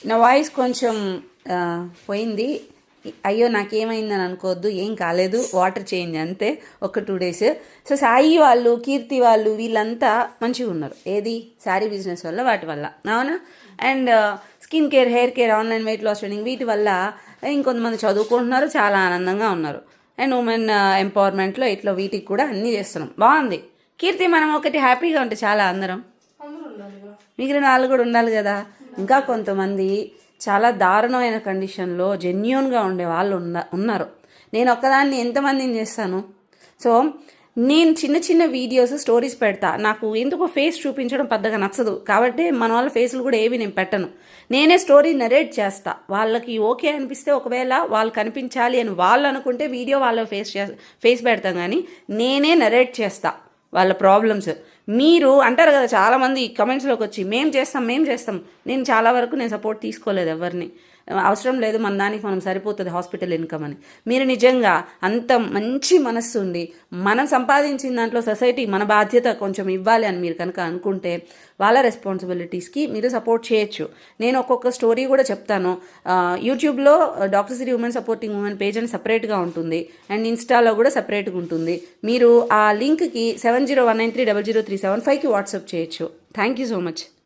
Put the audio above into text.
నా వాయిస్ కొంచెం పోయింది. అయ్యో నాకేమైందని అనుకోవద్దు, ఏం కాలేదు, వాటర్ చేంజ్ అంతే, ఒక 2 days. సో సాయి వాళ్ళు, కీర్తి వాళ్ళు వీళ్ళంతా మంచిగా ఉన్నారు. ఏది శారీ బిజినెస్ వల్ల, వాటి వల్ల, అవునా? And skin care, hair care, online weight loss training, వీటి వల్ల ఇంకొంతమంది చదువుకుంటున్నారు, చాలా ఆనందంగా ఉన్నారు. అండ్ ఉమెన్ ఎంపవర్మెంట్లో ఇట్లా వీటికి కూడా అన్నీ చేస్తున్నాం. బాగుంది కీర్తి, మనం ఒకటి హ్యాపీగా ఉంటే చాలా అందరం. మిగిలిన వాళ్ళు కూడా ఉండాలి కదా. ఇంకా కొంతమంది చాలా దారుణమైన కండిషన్లో జెన్యూన్గా ఉండే వాళ్ళు ఉన్నారు. నేను ఒక్కదాన్ని ఎంతమందిని చేస్తాను. సో నేను చిన్న చిన్న వీడియోస్, స్టోరీస్ పెడతా. నాకు ఎందుకో ఫేస్ చూపించడం పెద్దగా నచ్చదు, కాబట్టి మన వాళ్ళ ఫేస్లు కూడా ఏవి నేను పెట్టను. నేనే స్టోరీ నరేట్ చేస్తా. వాళ్ళకి ఓకే అనిపిస్తే, ఒకవేళ వాళ్ళు కనిపించాలి అని వాళ్ళు అనుకుంటే వీడియో వాళ్ళ ఫేస్ పెడతాం, కానీ నేనే నరేట్ చేస్తా వాళ్ళ ప్రాబ్లమ్స్. మీరు అంటారు కదా చాలామంది కమెంట్స్లోకి వచ్చి, మేము చేస్తాం. నేను చాలా వరకు నేను సపోర్ట్ తీసుకోలేదు ఎవరిని. అవసరం లేదు, మన దానికి మనం సరిపోతుంది హాస్పిటల్ ఇన్కమ్ అని. మీరు నిజంగా అంత మంచి మనస్సు ఉండి, మనం సంపాదించిన దాంట్లో సొసైటీ మన బాధ్యత కొంచెం ఇవ్వాలి అని మీరు కనుక అనుకుంటే, వాళ్ళ రెస్పాన్సిబిలిటీస్కి మీరు సపోర్ట్ చేయొచ్చు. నేను ఒక్కొక్క స్టోరీ కూడా చెప్తాను. యూట్యూబ్లో డాక్టర్ సిరి ఉమెన్ సపోర్టింగ్ ఉమెన్ పేజ్ అని సపరేట్గా ఉంటుంది, అండ్ ఇన్స్టాలో కూడా సపరేట్గా ఉంటుంది. మీరు ఆ లింక్కి 7019300375కి వాట్సాప్ చేయొచ్చు. Thank you so much.